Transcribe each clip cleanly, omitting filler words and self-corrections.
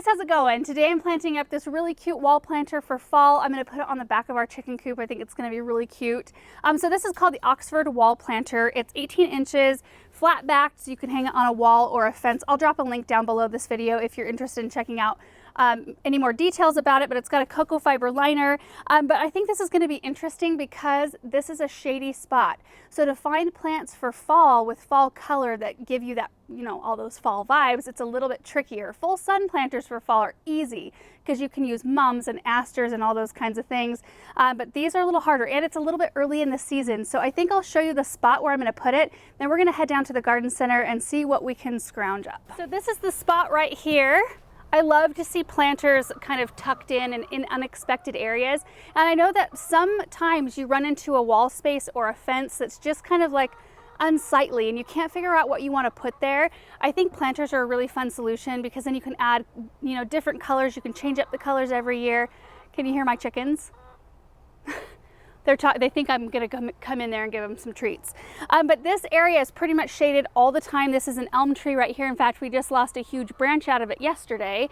guys, how's it going? Today I'm planting up this really cute wall planter for fall. I'm going to put it on the back of our chicken coop. I think it's going to be really cute. So this is called the Oxford wall planter. It's 18 inches, flat backed, so you can hang it on a wall or a fence. I'll drop a link down below this video if you're interested in checking out any more details about it, but it's got a cocoa fiber liner. But I think this is going to be interesting because this is a shady spot. So to find plants for fall with fall color that give you that, you know, all those fall vibes, it's a little bit trickier. Full sun planters for fall are easy because you can use mums and asters and all those kinds of things. But these are a little harder, and it's a little bit early in the season. So I think I'll show you the spot where I'm going to put it. Then we're going to head down to the garden center and see what we can scrounge up. So this is the spot right here. I love to see planters kind of tucked in unexpected areas. And I know that sometimes you run into a wall space or a fence that's just kind of like unsightly and you can't figure out what you want to put there. I think planters are a really fun solution because then you can add, you know, different colors. You can change up the colors every year. Can you hear my chickens? They think I'm going to come in there and give them some treats. But this area is pretty much shaded all the time. This is an elm tree right here. In fact, we just lost a huge branch out of it yesterday.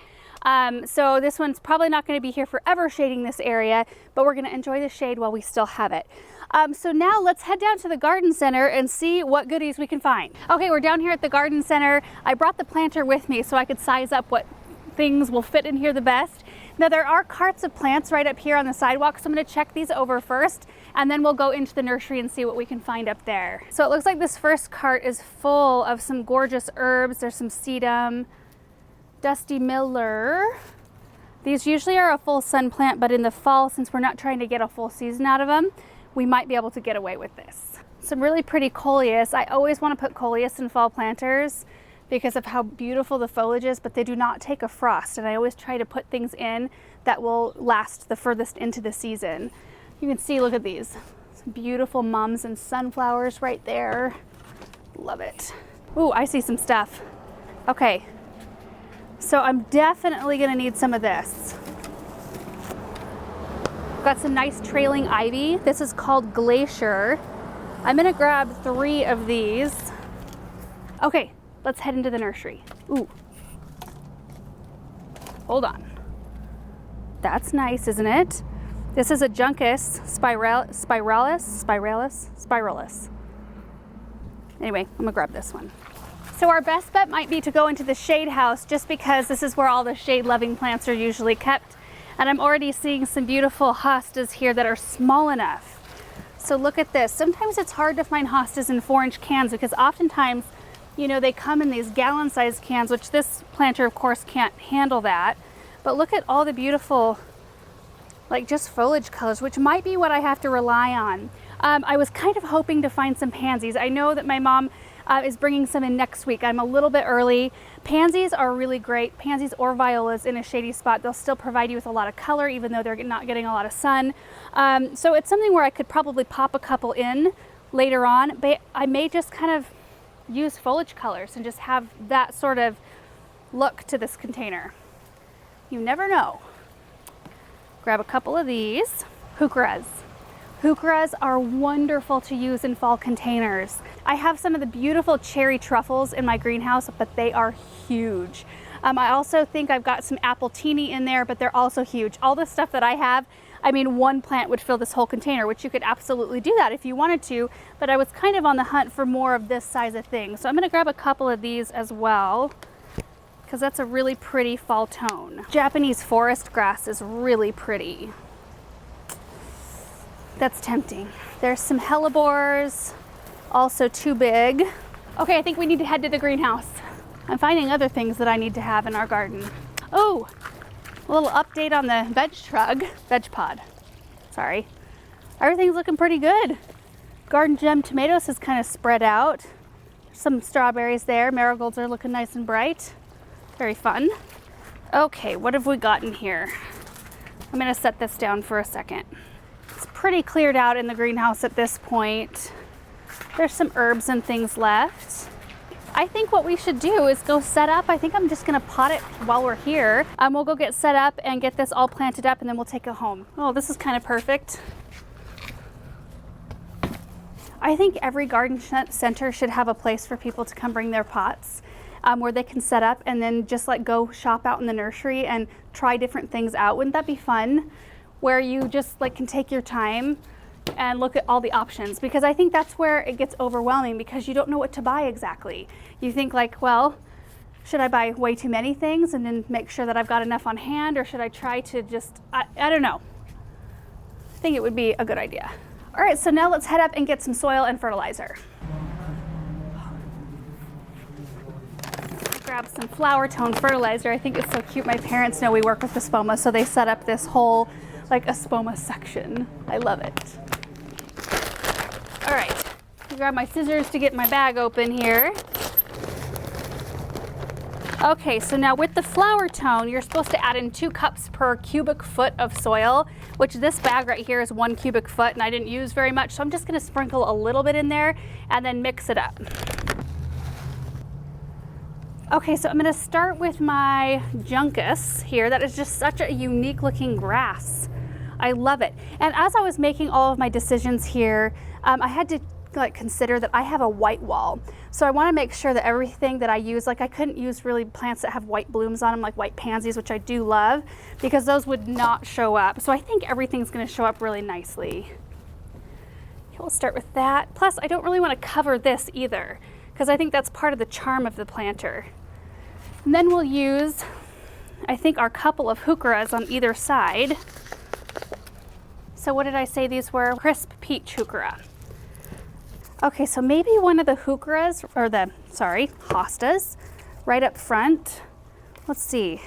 So this one's probably not going to be here forever shading this area, but we're going to enjoy the shade while we still have it. So now let's head down to the garden center and see what goodies we can find. Okay, we're down here at the garden center. I brought the planter with me so I could size up what things will fit in here the best. Now there are carts of plants right up here on the sidewalk, so I'm going to check these over first and then we'll go into the nursery and see what we can find up there. So it looks like this first cart is full of some gorgeous herbs. There's some sedum, dusty miller. These usually are a full sun plant, but in the fall, since we're not trying to get a full season out of them, we might be able to get away with this. Some really pretty coleus. I always want to put coleus in fall planters because of how beautiful the foliage is, but they do not take a frost. And I always try to put things in that will last the furthest into the season. You can see, look at these. Some beautiful mums and sunflowers right there. Love it. Ooh, I see some stuff. Okay, so I'm definitely gonna need some of this. Got some nice trailing ivy. This is called Glacier. I'm gonna grab 3 of these. Okay. Let's head into the nursery. Ooh. Hold on. That's nice, isn't it? This is a Juncus Spiralis. Anyway, I'm gonna grab this one. So our best bet might be to go into the shade house just because this is where all the shade-loving plants are usually kept. And I'm already seeing some beautiful hostas here that are small enough. So look at this. Sometimes it's hard to find hostas in 4-inch cans because oftentimes, you know, they come in these gallon-sized cans, which this planter, of course, can't handle that. But look at all the beautiful, like, just foliage colors, which might be what I have to rely on. I was kind of hoping to find some pansies. I know that my mom is bringing some in next week. I'm a little bit early. Pansies are really great. Pansies or violas in a shady spot, they'll still provide you with a lot of color, even though they're not getting a lot of sun. So it's something where I could probably pop a couple in later on, but I may just kind of use foliage colors and just have that sort of look to this container. You never know. Grab a couple of these. Heucheras. Heucheras are wonderful to use in fall containers. I have some of the beautiful cherry truffles in my greenhouse, but they are huge. I also think I've got some appletini in there, but they're also huge. All the stuff that I have, I mean, one plant would fill this whole container, which you could absolutely do that if you wanted to, but I was kind of on the hunt for more of this size of thing. So I'm gonna grab a couple of these as well, because that's a really pretty fall tone. Japanese forest grass is really pretty. That's tempting. There's some hellebores, also too big. Okay, I think we need to head to the greenhouse. I'm finding other things that I need to have in our garden. Oh, a little update on the veg pod. Sorry. Everything's looking pretty good. Garden gem tomatoes is kind of spread out. Some strawberries there. Marigolds are looking nice and bright. Very fun. Okay, what have we got in here? I'm gonna set this down for a second. It's pretty cleared out in the greenhouse at this point. There's some herbs and things left. I think what we should do is go set up. I think I'm just gonna pot it while we're here. We'll go get set up and get this all planted up and then we'll take it home. Oh, this is kind of perfect. I think every garden center should have a place for people to come bring their pots. where they can set up and then just like go shop out in the nursery and try different things out. Wouldn't that be fun? Where you just like can take your time and look at all the options, because I think that's where it gets overwhelming, because you don't know what to buy exactly. You think like, well, should I buy way too many things and then make sure that I've got enough on hand, or should I try to just, I don't know. I think it would be a good idea. All right, so now let's head up and get some soil and fertilizer. Grab some flower tone fertilizer. I think it's so cute. My parents know we work with Espoma, so they set up this whole like Espoma section. I love it. All right, grab my scissors to get my bag open here. Okay, so now with the flower tone, you're supposed to add in 2 cups per cubic foot of soil, which this bag right here is 1 cubic foot, and I didn't use very much, so I'm just gonna sprinkle a little bit in there and then mix it up. Okay, so I'm gonna start with my Juncus here. That is just such a unique looking grass. I love it. And as I was making all of my decisions here, I had to like consider that I have a white wall. So I want to make sure that everything that I use, like I couldn't use really plants that have white blooms on them, like white pansies, which I do love, because those would not show up. So I think everything's going to show up really nicely. Okay, we'll start with that. Plus, I don't really want to cover this either, because I think that's part of the charm of the planter. And then we'll use, I think, our couple of Heucheras on either side. So what did I say these were? Crisp peach Heuchera. Okay, so maybe one of the Heucheras, or the, sorry, hostas, right up front. Let's see.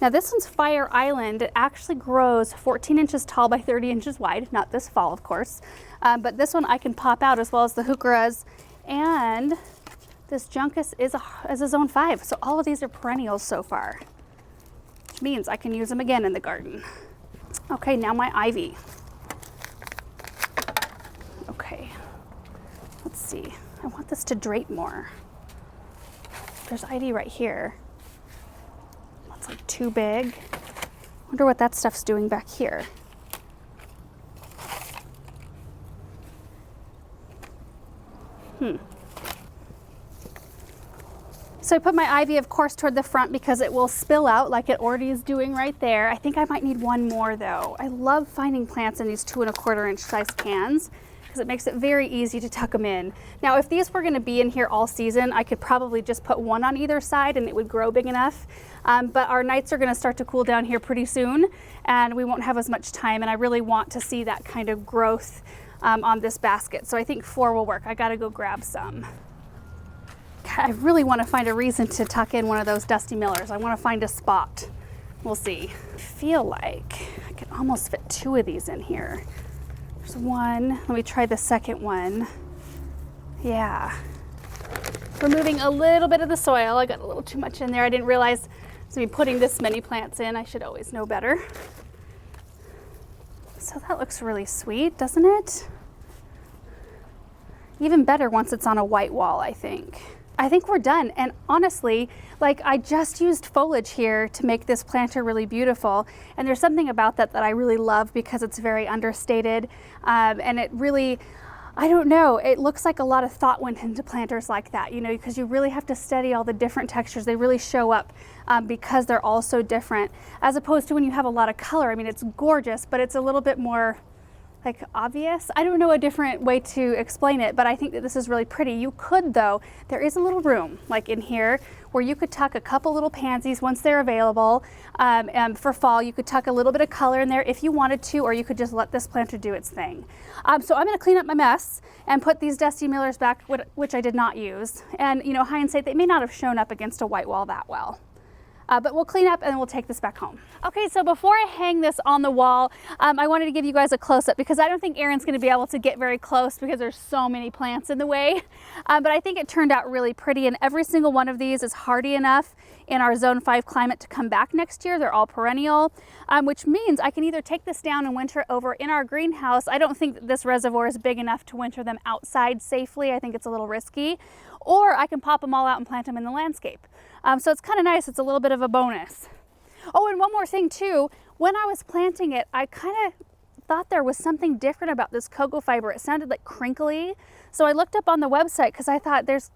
Now this one's Fire Island. It actually grows 14 inches tall by 30 inches wide. Not this fall, of course. But this one I can pop out, as well as the Heucheras. And this Juncus is a zone 5. So all of these are perennials so far, which means I can use them again in the garden. Okay, now my ivy. Okay. Let's see, I want this to drape more. There's ivy right here. That's like too big. Wonder what that stuff's doing back here. So I put my ivy, of course, toward the front because it will spill out like it already is doing right there. I think I might need one more though. I love finding plants in these 2 1/4 inch size cans, because it makes it very easy to tuck them in. Now, if these were going to be in here all season, I could probably just put one on either side and it would grow big enough. But our nights are going to start to cool down here pretty soon, and we won't have as much time, and I really want to see that kind of growth on this basket. So I think 4 will work. I got to go grab some. I really want to find a reason to tuck in one of those Dusty Millers. I want to find a spot. We'll see. I feel like I can almost fit 2 of these in here. There's one. Let me try the second one. Yeah. Removing a little bit of the soil. I got a little too much in there. I didn't realize to be putting this many plants in. I should always know better. So that looks really sweet, doesn't it? Even better once it's on a white wall, I think. I think we're done. And honestly, like I just used foliage here to make this planter really beautiful. And there's something about that that I really love, because it's very understated. And it really, I don't know, it looks like a lot of thought went into planters like that, you know, because you really have to study all the different textures. They really show up because they're all so different, as opposed to when you have a lot of color. I mean, it's gorgeous, but it's a little bit more like obvious. I don't know a different way to explain it, but I think that this is really pretty. You could, though, there is a little room like in here where you could tuck a couple little pansies once they're available. For fall, you could tuck a little bit of color in there if you wanted to, or you could just let this planter do its thing. So I'm going to clean up my mess and put these Dusty Millers back, which I did not use. And, you know, hindsight, they may not have shown up against a white wall that well. But we'll clean up and we'll take this back home. Okay, so before I hang this on the wall, I wanted to give you guys a close-up, because I don't think Aaron's gonna be able to get very close because there's so many plants in the way. But I think it turned out really pretty, and every single one of these is hardy enough in our zone 5 climate to come back next year. They're all perennial, which means I can either take this down and winter over in our greenhouse. I don't think that this reservoir is big enough to winter them outside safely. I think it's a little risky. Or I can pop them all out and plant them in the landscape. So it's kind of nice. It's a little bit of a bonus. Oh, and one more thing too. When I was planting it, I kind of thought there was something different about this cocoa fiber. It sounded like crinkly. So I looked up on the website because I thought there's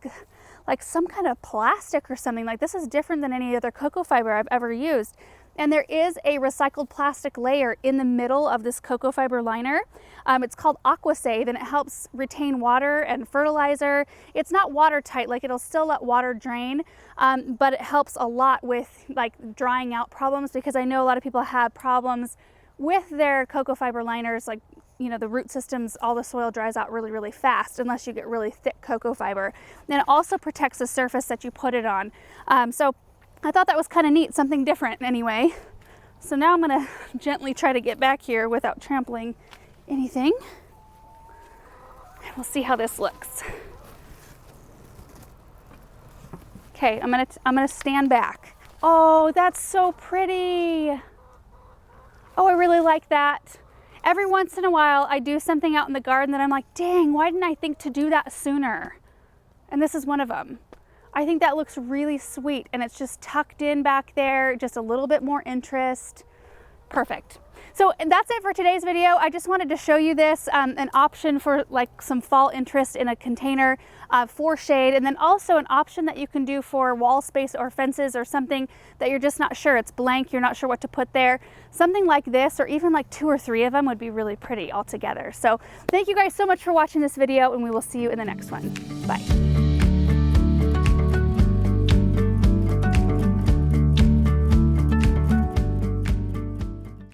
like some kind of plastic or something. Like, this is different than any other cocoa fiber I've ever used. And there is a recycled plastic layer in the middle of this cocoa fiber liner. It's called AquaSave, and it helps retain water and fertilizer. It's not watertight, like it'll still let water drain, but it helps a lot with like drying out problems, because I know a lot of people have problems with their cocoa fiber liners, like, you know, the root systems, all the soil dries out really, really fast unless you get really thick cocoa fiber. And it also protects the surface that you put it on. So I thought that was kind of neat, something different anyway. So now I'm gonna gently try to get back here without trampling anything. And we'll see how this looks. Okay, I'm gonna stand back. Oh, that's so pretty. Oh, I really like that. Every once in a while, I do something out in the garden that I'm like, dang, why didn't I think to do that sooner? And this is one of them. I think that looks really sweet, and it's just tucked in back there, just a little bit more interest. Perfect. So that's it for today's video. I just wanted to show you this, an option for like some fall interest in a container for shade, and then also an option that you can do for wall space or fences or something that you're just not sure, it's blank, you're not sure what to put there. Something like this, or even like 2 or 3 of them, would be really pretty all together. So thank you guys so much for watching this video, and we will see you in the next one. Bye.